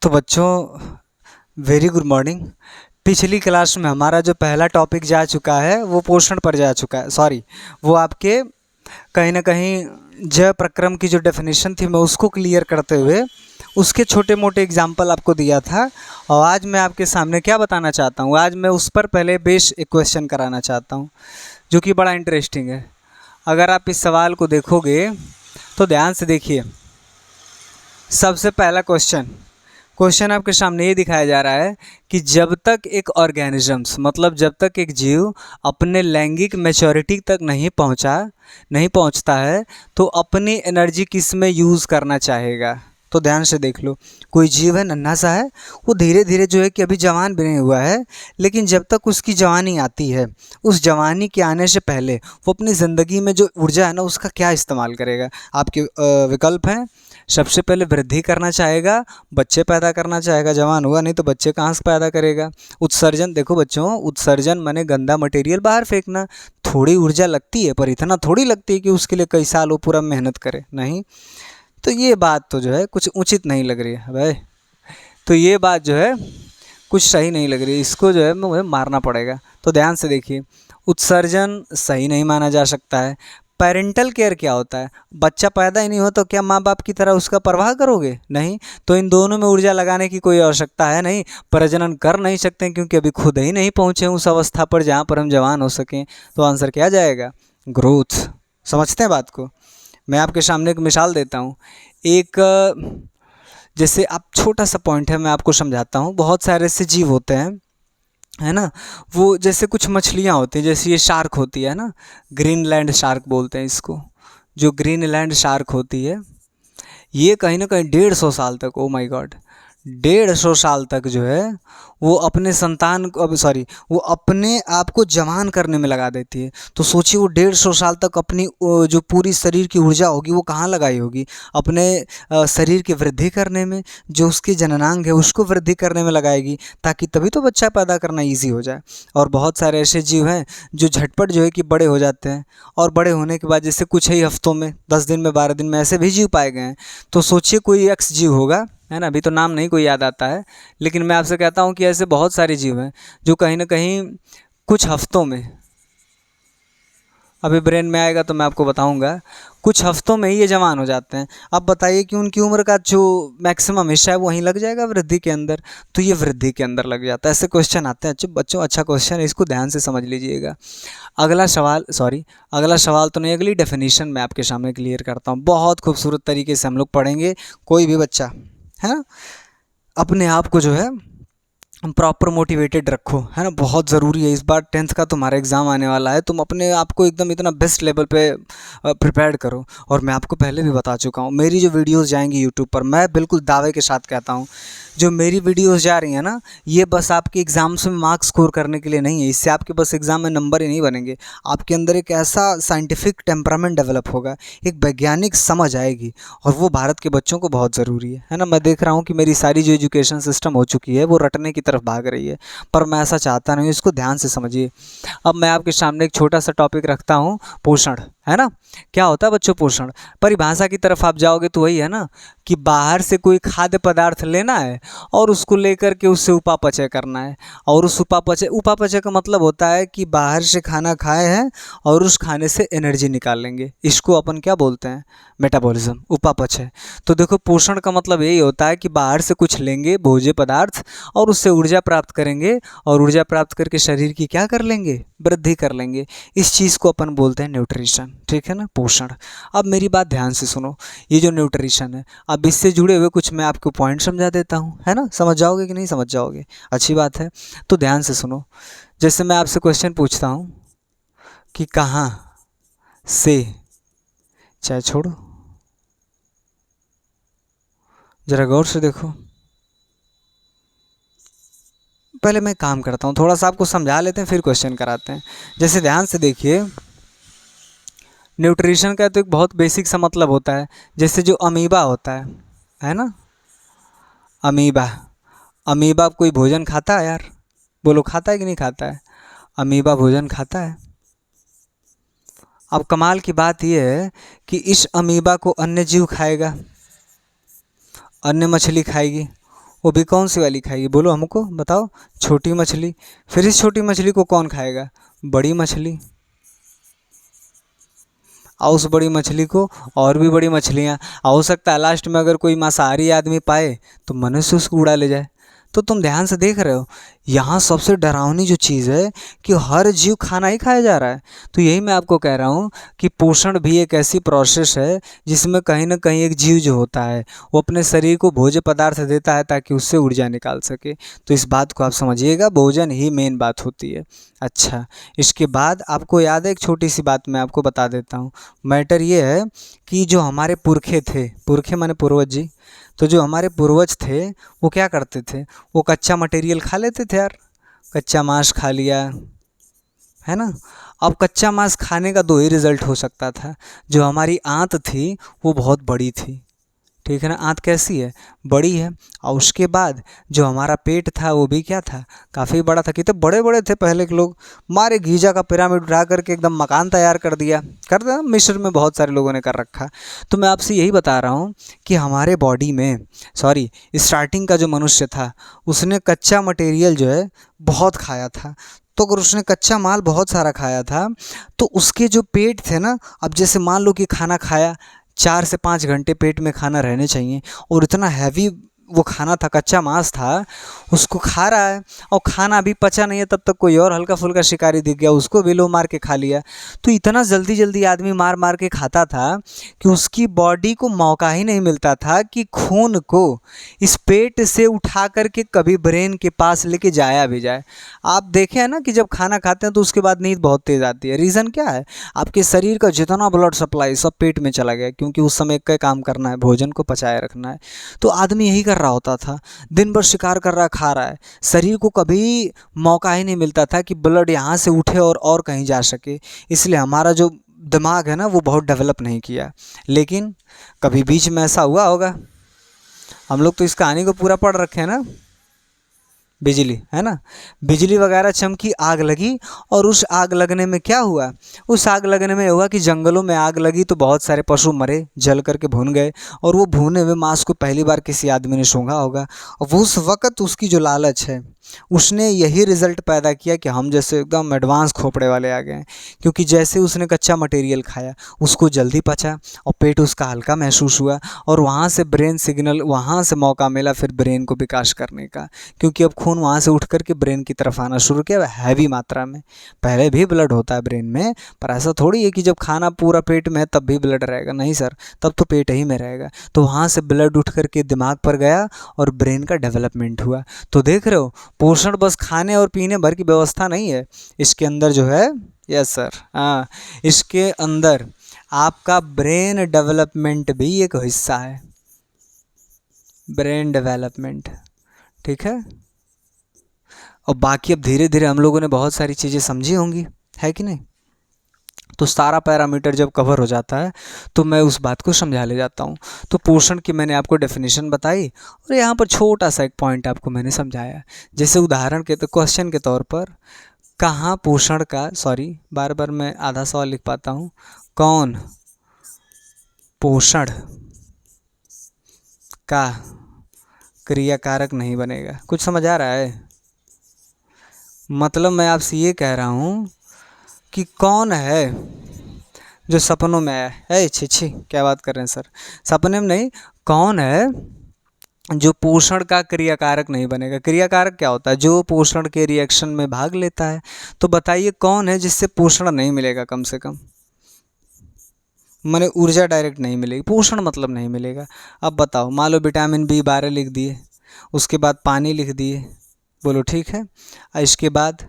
तो बच्चों very good morning. पिछली क्लास में हमारा जो पहला टॉपिक जा चुका है वो पोषण पर जा चुका है, सॉरी वो आपके कहीं ना कहीं जय प्रक्रम की जो डेफिनेशन थी मैं उसको क्लियर करते हुए उसके छोटे मोटे एग्जाम्पल आपको दिया था। और आज मैं आपके सामने क्या बताना चाहता हूँ, आज मैं उस पर पहले बेस एक क्वेश्चन कराना चाहता हूँ जो कि बड़ा इंटरेस्टिंग है। अगर आप इस सवाल को देखोगे तो ध्यान से देखिए। सबसे पहला क्वेश्चन आपके सामने ये दिखाया जा रहा है कि जब तक एक ऑर्गेनिजम्स मतलब जब तक एक जीव अपने लैंगिक मैच्योरिटी तक नहीं पहुंचता है तो अपनी एनर्जी किस में यूज़ करना चाहेगा। तो ध्यान से देख लो, कोई जीव है, नन्हा सा है, वो धीरे धीरे जो है कि अभी जवान भी नहीं हुआ है, लेकिन जब तक उसकी जवानी आती है उस जवानी के आने से पहले वो अपनी ज़िंदगी में जो ऊर्जा है ना उसका क्या इस्तेमाल करेगा। आपके विकल्प हैं। सबसे पहले वृद्धि करना चाहेगा, बच्चे पैदा करना चाहेगा, जवान हुआ नहीं तो बच्चे कहाँ से पैदा करेगा। उत्सर्जन, देखो बच्चों, उत्सर्जन माने गंदा मटेरियल बाहर फेंकना। थोड़ी ऊर्जा लगती है पर इतना थोड़ी लगती है कि उसके लिए कई साल वो पूरा मेहनत करे, नहीं। तो ये बात तो जो है कुछ उचित नहीं लग रही है भाई, तो ये बात जो है कुछ सही नहीं लग रही है, इसको जो है मुझे मारना पड़ेगा। तो ध्यान से देखिए, उत्सर्जन सही नहीं माना जा सकता है। पेरेंटल केयर क्या होता है, बच्चा पैदा ही नहीं हो तो क्या माँ बाप की तरह उसका परवाह करोगे, नहीं। तो इन दोनों में ऊर्जा लगाने की कोई आवश्यकता है नहीं, प्रजनन कर नहीं सकते क्योंकि अभी खुद ही नहीं पहुँचे उस अवस्था पर जहाँ पर हम जवान हो सकें। तो आंसर क्या जाएगा, ग्रोथ। समझते हैं बात को। मैं आपके सामने एक मिसाल देता हूँ। एक जैसे आप छोटा सा पॉइंट है, मैं आपको समझाता हूँ। बहुत सारे ऐसे जीव होते हैं, है ना, वो जैसे कुछ मछलियाँ होती हैं, जैसे ये शार्क होती है ना, ग्रीनलैंड शार्क बोलते हैं इसको। जो ग्रीनलैंड शार्क होती है ये कहीं ना कहीं 150 साल तक, ओ माय गॉड, 150 साल तक जो है वो अपने संतान को, अब सॉरी, वो अपने आप को जवान करने में लगा देती है। तो सोचिए वो 150 साल तक अपनी जो पूरी शरीर की ऊर्जा होगी वो कहाँ लगाई होगी, अपने शरीर की वृद्धि करने में, जो उसके जननांग है उसको वृद्धि करने में लगाएगी, ताकि तभी तो बच्चा पैदा करना ईजी हो जाए। और बहुत सारे ऐसे जीव हैं जो झटपट जो है कि बड़े हो जाते हैं, और बड़े होने के बाद जैसे कुछ ही हफ्तों में, 10 दिन में, 12 दिन में ऐसे भी जीव पाए गए हैं। तो सोचिए कोई एक्स जीव होगा, है ना, अभी तो नाम नहीं कोई याद आता है, लेकिन मैं आपसे कहता हूँ कि ऐसे बहुत सारे जीव हैं जो कहीं ना कहीं कुछ हफ्तों में, अभी ब्रेन में आएगा तो मैं आपको बताऊंगा, कुछ हफ्तों में ही ये जवान हो जाते हैं। अब बताइए कि उनकी उम्र का जो मैक्सिमम हिस्सा है वो वहीं लग जाएगा वृद्धि के अंदर, तो ये वृद्धि के अंदर लग जाता है। ऐसे क्वेश्चन आते हैं। अच्छा बच्चों, अच्छा क्वेश्चन है, इसको ध्यान से समझ लीजिएगा। अगला सवाल तो नहीं, अगली डेफिनेशन मैं आपके सामने क्लियर करता हूँ। बहुत खूबसूरत तरीके से हम लोग पढ़ेंगे। कोई भी बच्चा है ना अपने आप को जो है प्रॉपर मोटिवेटेड रखो, है ना, बहुत ज़रूरी है। इस बार 10th का तुम्हारा एग्ज़ाम आने वाला है, तुम अपने आप को एकदम इतना बेस्ट लेवल पे प्रिपेयर करो। और मैं आपको पहले भी बता चुका हूँ, मेरी जो वीडियोस जाएंगी यूट्यूब पर, मैं बिल्कुल दावे के साथ कहता हूँ, जो मेरी वीडियोस जा रही हैं ना, ये बस आपके एग्ज़ाम्स में मार्क्स स्कोर करने के लिए नहीं है। इससे आपके बस एग्ज़ाम में नंबर ही नहीं बनेंगे, आपके अंदर एक ऐसा साइंटिफिक टेम्परामेंट डेवलप होगा, एक वैज्ञानिक समझ आएगी, और वो भारत के बच्चों को बहुत ज़रूरी है ना। मैं देख रहा हूँ कि मेरी सारी जो एजुकेशन सिस्टम हो चुकी है वो रटने की तरफ भाग रही है, पर मैं ऐसा चाहता नहीं, इसको ध्यान से समझिए। अब मैं आपके सामने एक छोटा सा टॉपिक रखता हूँ, पोषण, है ना। क्या होता है बच्चों पोषण? परिभाषा की तरफ आप जाओगे तो वही है ना कि बाहर से कोई खाद्य पदार्थ लेना है और उसको लेकर के उससे उपापचय करना है। और उस उपापचय का मतलब होता है कि बाहर से खाना खाए हैं और उस खाने से एनर्जी निकाल लेंगे। इसको अपन क्या बोलते हैं? मेटाबॉलिज्म, उपापचय। तो देखो, पोषण का मतलब यही होता है कि बाहर से कुछ लेंगे भोज्य पदार्थ और उससे ऊर्जा प्राप्त करेंगे, और ऊर्जा प्राप्त करके शरीर की क्या कर लेंगे? वृद्धि कर लेंगे। इस चीज़ को अपन बोलते हैं न्यूट्रिशन, ठीक है ना, पोषण। अब मेरी बात ध्यान से सुनो, ये जो न्यूट्रिशन है, अब इससे जुड़े हुए कुछ मैं आपको पॉइंट समझा देता हूँ, है ना। समझ जाओगे कि नहीं समझ जाओगे? अच्छी बात है, तो ध्यान से सुनो। जैसे मैं आपसे क्वेश्चन पूछता हूँ कि कहाँ से, चाहे छोड़ो, जरा गौर से देखो। पहले मैं काम करता हूँ, थोड़ा सा आपको समझा लेते हैं फिर क्वेश्चन कराते हैं। जैसे ध्यान से देखिए, न्यूट्रिशन का तो एक बहुत बेसिक सा मतलब होता है। जैसे जो अमीबा होता है ना, अमीबा, अमीबा कोई भोजन खाता है यार? बोलो, खाता है कि नहीं खाता है? अमीबा भोजन खाता है। अब कमाल की बात यह है कि इस अमीबा को अन्य जीव खाएगा, अन्य मछली खाएगी, वो भी कौन सी वाली खाएगी, बोलो हमको बताओ, छोटी मछली। फिर इस छोटी मछली को कौन खाएगा, बड़ी मछली। और उस बड़ी मछली को और भी बड़ी मछलियाँ, हो सकता है लास्ट में अगर कोई मांसाहारी आदमी पाए तो मनुष्य उसको उड़ा ले जाए। तो तुम ध्यान से देख रहे हो, यहाँ सबसे डरावनी जो चीज़ है कि हर जीव खाना ही खाया जा रहा है। तो यही मैं आपको कह रहा हूँ कि पोषण भी एक ऐसी प्रोसेस है जिसमें कहीं ना कहीं एक जीव जो होता है वो अपने शरीर को भोज्य पदार्थ देता है ताकि उससे ऊर्जा निकाल सके। तो इस बात को आप समझिएगा, भोजन ही मेन बात होती है। अच्छा, इसके बाद आपको याद है एक छोटी सी बात मैं आपको बता देता हूँ। मैटर ये है कि जो हमारे पुरखे थे, पुरखे माने पूर्वज जी, तो जो हमारे पूर्वज थे वो क्या करते थे, वो कच्चा मटेरियल खा लेते थे यार, कच्चा मांस खा लिया, है ना। अब कच्चा मांस खाने का दो ही रिज़ल्ट हो सकता था, जो हमारी आंत थी वो बहुत बड़ी थी, ठीक है ना, आंत कैसी है, बड़ी है। और उसके बाद जो हमारा पेट था वो भी क्या था, काफ़ी बड़ा था। कितने बड़े बड़े थे पहले के लोग, मारे गीजा का पिरामिड उठा करके एकदम मकान तैयार कर दिया, कर दिया, मिस्र में बहुत सारे लोगों ने कर रखा। तो मैं आपसे यही बता रहा हूँ कि हमारे बॉडी में, सॉरी, स्टार्टिंग का जो मनुष्य था उसने कच्चा मटेरियल जो है बहुत खाया था। तो अगर उसने कच्चा माल बहुत सारा खाया था तो उसके जो पेट थे ना, अब जैसे मान लो कि खाना खाया, 4 से 5 घंटे पेट में खाना रहने चाहिए, और इतना हैवी वो खाना था, कच्चा मांस था, उसको खा रहा है और खाना अभी पचा नहीं है, तब तक कोई और हल्का फुल्का शिकारी दिख गया, उसको भी लो मार के खा लिया। तो इतना जल्दी जल्दी आदमी मार मार के खाता था कि उसकी बॉडी को मौका ही नहीं मिलता था कि खून को इस पेट से उठा करके कभी ब्रेन के पास लेके जाया भी जाए। आप देखें है ना कि जब खाना खाते हैं तो उसके बाद नींद बहुत तेज़ आती है। रीज़न क्या है, आपके शरीर का जितना ब्लड सप्लाई सब पेट में चला गया, क्योंकि उस समय एक काम करना है, भोजन को पचाए रखना है। तो आदमी यही कर रहा होता था, दिन भर शिकार कर रहा, खा रहा है, शरीर को कभी मौका ही नहीं मिलता था कि ब्लड यहाँ से उठे और कहीं जा सके। इसलिए हमारा जो दिमाग है ना वो बहुत डेवलप नहीं किया। लेकिन कभी बीच में ऐसा हुआ होगा, हम लोग तो इस कहानी को पूरा पढ़ रखे हैं ना, बिजली, है ना, बिजली वगैरह चमकी, आग लगी, और उस आग लगने में क्या हुआ, उस आग लगने में हुआ कि जंगलों में आग लगी तो बहुत सारे पशु मरे, जल करके भून गए, और वो भुने हुए मांस को पहली बार किसी आदमी ने सूंघा होगा। और वो उस वक़्त उसकी जो लालच है उसने यही रिज़ल्ट पैदा किया कि हम जैसे एकदम एडवांस खोपड़े वाले आ गए हैं, क्योंकि जैसे उसने कच्चा मटेरियल खाया उसको जल्दी पचा और पेट उसका हल्का महसूस हुआ, और वहाँ से ब्रेन सिग्नल, वहाँ से मौका मिला फिर ब्रेन को विकास करने का, क्योंकि अब खून वहाँ से उठ करके ब्रेन की तरफ आना शुरू किया हैवी मात्रा में। पहले भी ब्लड होता है ब्रेन में, पर ऐसा थोड़ी है कि जब खाना पूरा पेट में है तब भी ब्लड रहेगा, नहीं सर, तब तो पेट ही में रहेगा। तो वहाँ से ब्लड उठ करके दिमाग पर गया और ब्रेन का डेवलपमेंट हुआ। तो देख रहे हो, पोषण बस खाने और पीने भर की व्यवस्था नहीं है, इसके अंदर जो है, यस सर, हाँ, इसके अंदर आपका ब्रेन डेवलपमेंट भी एक हिस्सा है, ब्रेन डेवलपमेंट, ठीक है। और बाकी अब धीरे धीरे हम लोगों ने बहुत सारी चीज़ें समझी होंगी, है कि नहीं। तो सारा पैरामीटर जब कवर हो जाता है तो मैं उस बात को समझा ले जाता हूँ। तो पोषण की मैंने आपको डेफिनेशन बताई, और यहाँ पर छोटा सा एक पॉइंट आपको मैंने समझाया, जैसे उदाहरण के तो क्वेश्चन के तौर पर, कहाँ पोषण का, सॉरी बार बार मैं आधा सवाल लिख पाता हूँ, कौन पोषण का क्रियाकारक नहीं बनेगा। कुछ समझ आ रहा है, मतलब मैं आपसे ये कह रहा हूँ कि कौन है जो सपनों में आया है, छी छी क्या बात कर रहे हैं सर, सपने में नहीं, कौन है जो पोषण का क्रियाकारक नहीं बनेगा। क्रियाकारक क्या होता है, जो पोषण के रिएक्शन में भाग लेता है। तो बताइए कौन है जिससे पोषण नहीं मिलेगा, कम से कम माने ऊर्जा डायरेक्ट नहीं मिलेगी, पोषण मतलब नहीं मिलेगा। अब बताओ, मान लो विटामिन B12 लिख दिए, उसके बाद पानी लिख दिए, बोलो ठीक है, इसके बाद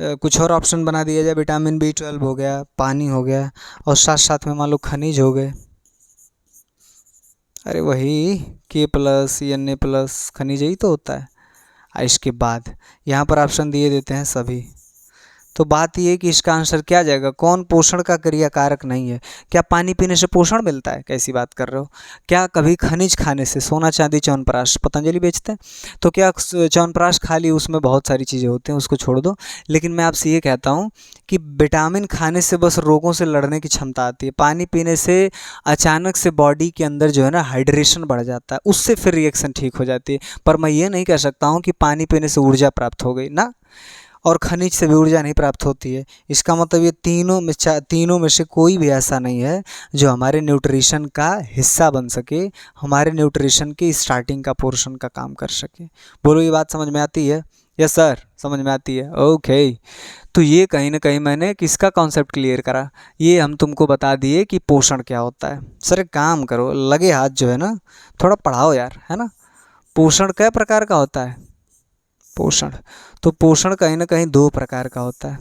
कुछ और ऑप्शन बना दिया जाए, विटामिन B12 हो गया, पानी हो गया, और साथ साथ में मान लो खनिज हो गए, अरे वही K+ Na+ खनिज ही तो होता है। इसके बाद यहाँ पर ऑप्शन दिए देते हैं सभी, तो बात ये है कि इसका आंसर क्या जाएगा, कौन पोषण का क्रिया कारक नहीं है। क्या पानी पीने से पोषण मिलता है, कैसी बात कर रहे हो। क्या कभी खनिज खाने से, सोना चांदी च्यवनप्राश पतंजलि बेचते हैं, तो क्या च्यवनप्राश खा ली उसमें बहुत सारी चीज़ें होती हैं, उसको छोड़ दो। लेकिन मैं आपसे ये कहता हूँ कि विटामिन खाने से बस रोगों से लड़ने की क्षमता आती है। पानी पीने से अचानक से बॉडी के अंदर जो है ना हाइड्रेशन बढ़ जाता है, उससे फिर रिएक्शन ठीक हो जाती है। पर मैं ये नहीं कह सकता हूँ कि पानी पीने से ऊर्जा प्राप्त हो गई ना, और खनिज से भी ऊर्जा नहीं प्राप्त होती है। इसका मतलब ये तीनों में से कोई भी ऐसा नहीं है जो हमारे न्यूट्रिशन का हिस्सा बन सके, हमारे न्यूट्रिशन की स्टार्टिंग का पोर्शन का काम कर सके। बोलो ये बात समझ में आती है। यस सर, समझ में आती है। ओके, तो ये कहीं ना कहीं मैंने किसका कॉन्सेप्ट क्लियर करा, ये हम तुमको बता दिए कि पोषण क्या होता है। सर एक काम करो, लगे हाथ जो है ना थोड़ा पढ़ाओ यार, है ना। पोषण कई प्रकार का होता है। पोषण, तो पोषण कहीं ना कहीं दो प्रकार का होता है।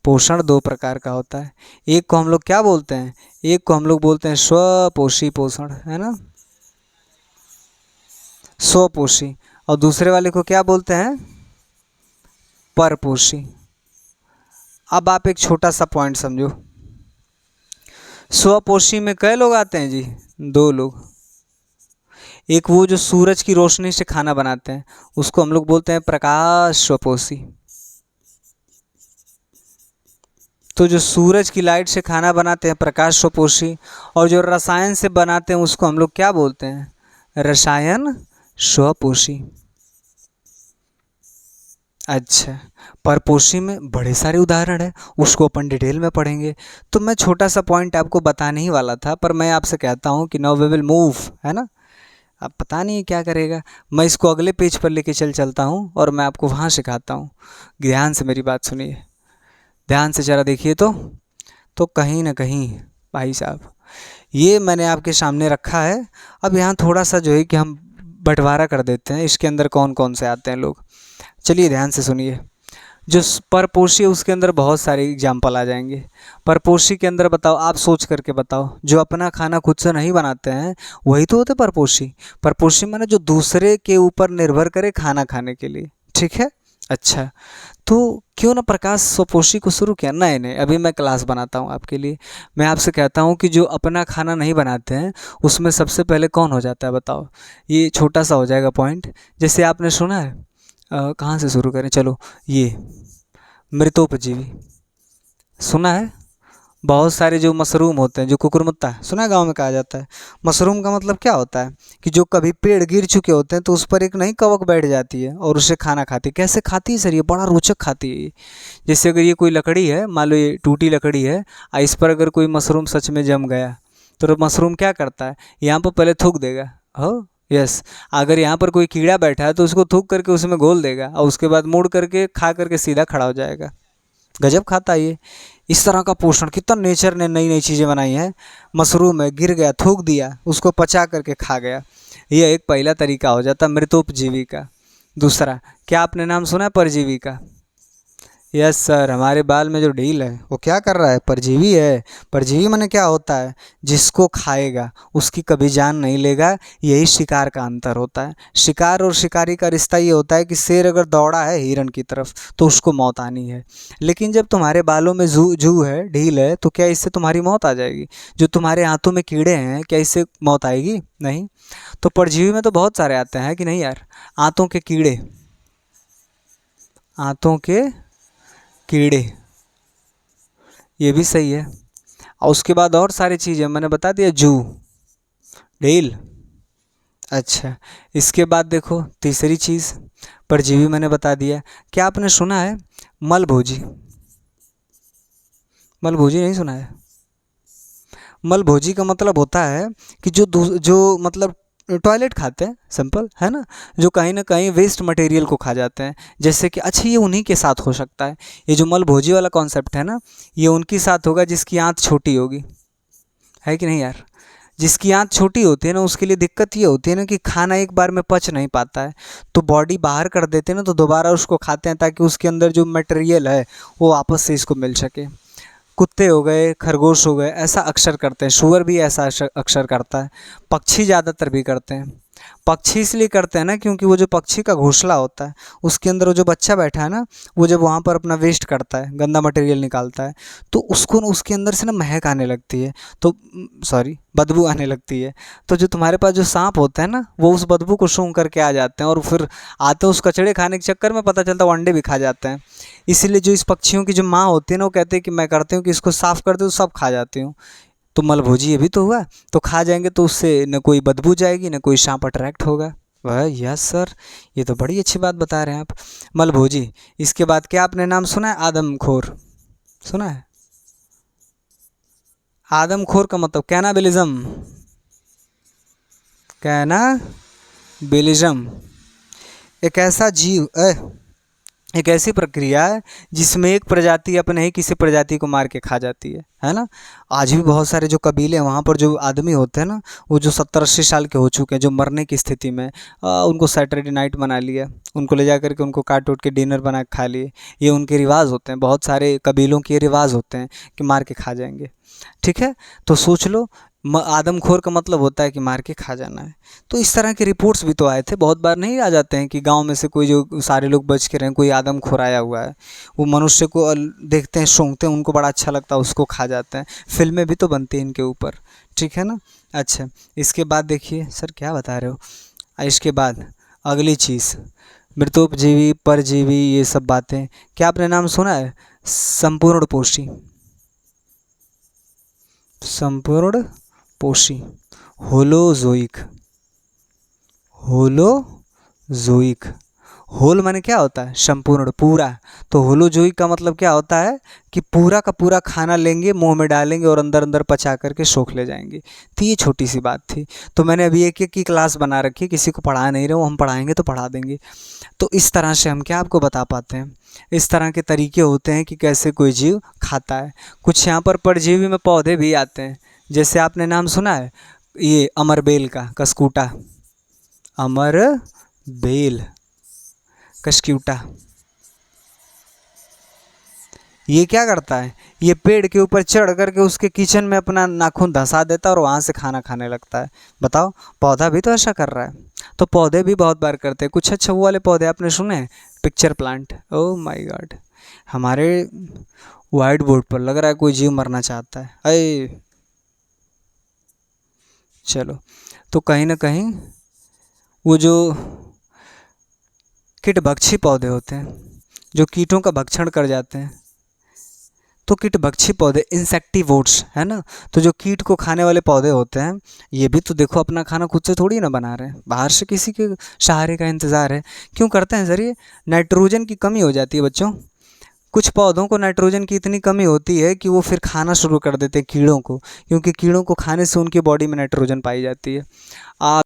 पोषण दो प्रकार का होता है। एक को हम लोग क्या बोलते हैं, एक को हम लोग बोलते हैं स्वपोषी पोषण, है ना, स्वपोषी। और दूसरे वाले को क्या बोलते हैं, परपोषी। अब आप एक छोटा सा पॉइंट समझो, स्वपोषी में कई लोग आते हैं जी, दो लोग। एक वो जो सूरज की रोशनी से खाना बनाते हैं, उसको हम लोग बोलते हैं प्रकाश स्वपोषी। तो जो सूरज की लाइट से खाना बनाते हैं प्रकाश स्वपोषी, और जो रसायन से बनाते हैं उसको हम लोग क्या बोलते हैं, रसायन स्वपोषी। अच्छा, परपोषी में बड़े सारे उदाहरण है, उसको अपन डिटेल में पढ़ेंगे। तो मैं छोटा सा पॉइंट आपको बताने ही वाला था, पर मैं आपसे कहता हूँ कि नाउ वी विल मूव, है ना। अब पता नहीं क्या करेगा, मैं इसको अगले पेज पर लेके चलता हूँ और मैं आपको वहाँ सिखाता हूँ। ध्यान से मेरी बात सुनिए, ध्यान से ज़रा देखिए। तो कहीं ना कहीं भाई साहब ये मैंने आपके सामने रखा है। अब यहाँ थोड़ा सा जो है कि हम बंटवारा कर देते हैं, इसके अंदर कौन कौन से आते हैं लोग। चलिए ध्यान से सुनिए। जो परपोषी है उसके अंदर बहुत सारे एग्जाम्पल आ जाएंगे। परपोषी के अंदर बताओ, आप सोच करके बताओ, जो अपना खाना खुद से नहीं बनाते हैं वही तो होते परपोषी। परपोषी माने जो दूसरे के ऊपर निर्भर करे खाना खाने के लिए, ठीक है। अच्छा, तो क्यों ना प्रकाश स्वपोषी को शुरू किया। नहीं नहीं, अभी मैं क्लास बनाता हूँ आपके लिए। मैं आपसे कहता हूँ कि जो अपना खाना नहीं बनाते हैं उसमें सबसे पहले कौन हो जाता है बताओ। ये छोटा सा हो जाएगा पॉइंट। जैसे आपने सुना है, कहाँ से शुरू करें, चलो ये मृतोपजीवी सुना है। बहुत सारे जो मशरूम होते हैं, जो कुकुरमुत्ता है, सुना है गाँव में कहा जाता है। मशरूम का मतलब क्या होता है कि जो कभी पेड़ गिर चुके होते हैं तो उस पर एक नई कवक बैठ जाती है और उसे खाना खाती है। कैसे खाती है सर, ये बड़ा रोचक खाती है ये। जैसे अगर ये कोई लकड़ी है, मान लो ये टूटी लकड़ी है, इस पर अगर कोई मशरूम सच में जम गया तो मशरूम क्या करता है, यहाँ पर पहले थूक देगा। हो यस, अगर यहाँ पर कोई कीड़ा बैठा है तो उसको थूक करके उसमें घोल देगा और उसके बाद मुड़ करके खा करके सीधा खड़ा हो जाएगा। गजब खाता है ये। इस तरह का पोषण कितना नेचर ने नई नई चीज़ें बनाई हैं। मशरूम है, गिर गया, थूक दिया, उसको पचा करके खा गया। यह एक पहला तरीका हो जाता मृतोपजीवी का। दूसरा, क्या आपने नाम सुना है परजीवी का। यस सर, हमारे बाल में जो ढील है वो क्या कर रहा है, परजीवी है। परजीवी माने क्या होता है, जिसको खाएगा उसकी कभी जान नहीं लेगा। यही शिकार का अंतर होता है। शिकार और शिकारी का रिश्ता ये होता है कि शेर अगर दौड़ा है हिरन की तरफ तो उसको मौत आनी है, लेकिन जब तुम्हारे बालों में जू है, ढील है, तो क्या इससे तुम्हारी मौत आ जाएगी। जो तुम्हारे हाथों में कीड़े हैं, क्या इससे मौत आएगी, नहीं। तो परजीवी में तो बहुत सारे आते हैं कि नहीं यार। आंतों के कीड़े, आंतों के कीड़े, ये भी सही है। और उसके बाद और सारी चीज़ें मैंने बता दिया, जू, ढील। अच्छा, इसके बाद देखो तीसरी चीज़, परजीवी मैंने बता दिया। क्या आपने सुना है मलभोजी। मलभोजी नहीं सुना है। मलभोजी का मतलब होता है कि जो मतलब टॉयलेट खाते हैं, सिंपल है ना, जो कहीं ना कहीं वेस्ट मटेरियल को खा जाते हैं। जैसे कि अच्छा, ये उन्हीं के साथ हो सकता है। ये जो मलभोजी वाला कॉन्सेप्ट है ना, ये उनके साथ होगा जिसकी आंत छोटी होगी, है कि नहीं यार। जिसकी आंत छोटी होती है ना उसके लिए दिक्कत ये होती है ना कि खाना एक बार में पच नहीं पाता है, तो बॉडी बाहर कर देते हैं ना, तो दोबारा उसको खाते हैं ताकि उसके अंदर जो मटेरियल है वो वापस से इसको मिल सके। कुत्ते हो गए, खरगोश हो गए, ऐसा अक्सर करते हैं। शुअर भी ऐसा अक्सर करता है। पक्षी ज़्यादातर भी करते हैं। पक्षी इसलिए करते हैं ना क्योंकि वो जो पक्षी का घोंसला होता है उसके अंदर वो जो बच्चा बैठा है ना, वो जब वहाँ पर अपना वेस्ट करता है, गंदा मटेरियल निकालता है, तो उसको ना उसके अंदर से ना महक आने लगती है, तो सॉरी बदबू आने लगती है। तो जो तुम्हारे पास जो सांप होते हैं ना, वो उस बदबू को सूंघ करके आ जाते हैं और फिर आते उस कचड़े खाने के चक्कर में पता चलता है वो अंडे भी खा जाते हैं। इसीलिए जो इस पक्षियों की जो माँ होती है ना, वो कहते हैं कि मैं करती हूँ कि इसको साफ़ कर दूँ, सब खा जाती हूँ। तो मलभोजी ये भी तो हुआ, तो खा जाएंगे तो उससे न कोई बदबू जाएगी न कोई सांप अट्रैक्ट होगा। वह यस सर, ये तो बड़ी अच्छी बात बता रहे हैं आप। मलभोजी। इसके बाद क्या आपने नाम सुना है आदमखोर? सुना है? आदमखोर का मतलब कैनाबिलिज्म। कैनाबिलिज्म एक ऐसा जीव एक ऐसी प्रक्रिया है जिसमें एक प्रजाति अपने ही किसी प्रजाति को मार के खा जाती है ना। आज भी बहुत सारे जो कबीले हैं वहाँ पर जो आदमी होते हैं ना, वो जो 70-80 साल के हो चुके हैं, जो मरने की स्थिति में, उनको सैटरडे नाइट बना लिया, उनको ले जा करके उनको काट उट के डिनर बना के खा लिए। ये उनके रिवाज होते हैं, बहुत सारे कबीलों के रिवाज होते हैं कि मार के खा जाएंगे। ठीक है, तो सोच लो, आदमखोर का मतलब होता है कि मार के खा जाना है। तो इस तरह के रिपोर्ट्स भी तो आए थे, बहुत बार नहीं आ जाते हैं कि गांव में से कोई जो सारे लोग बच के रहें, कोई आदमखोर आया हुआ है, वो मनुष्य को देखते हैं, सूंघते हैं, उनको बड़ा अच्छा लगता है, उसको खा जाते हैं। फिल्में भी तो बनती हैं इनके ऊपर, ठीक है ना। अच्छा, इसके बाद देखिए सर क्या बता रहे हो, इसके बाद अगली चीज़ मृतोपजीवी परजीवी ये सब बातें। क्या आपने नाम सुना है संपूर्ण पोषी? संपूर्ण पोषी, होलोजोइक। होलोजोइक, होल माने क्या होता है? संपूर्ण, पूरा। तो होलोजोइक का मतलब क्या होता है कि पूरा का पूरा खाना लेंगे, मुंह में डालेंगे और अंदर अंदर पचा करके सोख ले जाएंगे। तो ये छोटी सी बात थी। तो मैंने अभी एक एक की क्लास बना रखी है, किसी को पढ़ा नहीं रहे, वो हम पढ़ाएंगे तो पढ़ा देंगे। तो इस तरह से हम क्या आपको बता पाते हैं, इस तरह के तरीके होते हैं कि कैसे कोई जीव खाता है। कुछ यहाँ पर परजीवी में पौधे भी आते हैं, जैसे आपने नाम सुना है ये अमरबेल का, कस्कूटा, अमरबेल, कस्क्यूटा। ये क्या करता है, ये पेड़ के ऊपर चढ़ करके उसके किचन में अपना नाखून धंसा देता है और वहाँ से खाना खाने लगता है। बताओ, पौधा भी तो ऐसा कर रहा है। तो पौधे भी बहुत बार करते हैं। कुछ अच्छा वो वाले पौधे आपने सुने हैं, pitcher plant, oh my God, हमारे वाइट बोर्ड पर लग रहा है कोई जीव मरना चाहता है। अरे चलो, तो कहीं ना कहीं वो जो कीटभक्षी पौधे होते हैं, जो कीटों का भक्षण कर जाते हैं, तो कीटभक्षी पौधे इंसेक्टिवोर्ड्स है ना। तो जो कीट को खाने वाले पौधे होते हैं, ये भी तो देखो अपना खाना खुद से थोड़ी ना बना रहे हैं, बाहर से किसी के सहारे का इंतज़ार है। क्यों करते हैं सर? ये नाइट्रोजन की कमी हो जाती है बच्चों। कुछ पौधों को नाइट्रोजन की इतनी कमी होती है कि वो फिर खाना शुरू कर देते हैं कीड़ों को, क्योंकि कीड़ों को खाने से उनकी बॉडी में नाइट्रोजन पाई जाती है। आप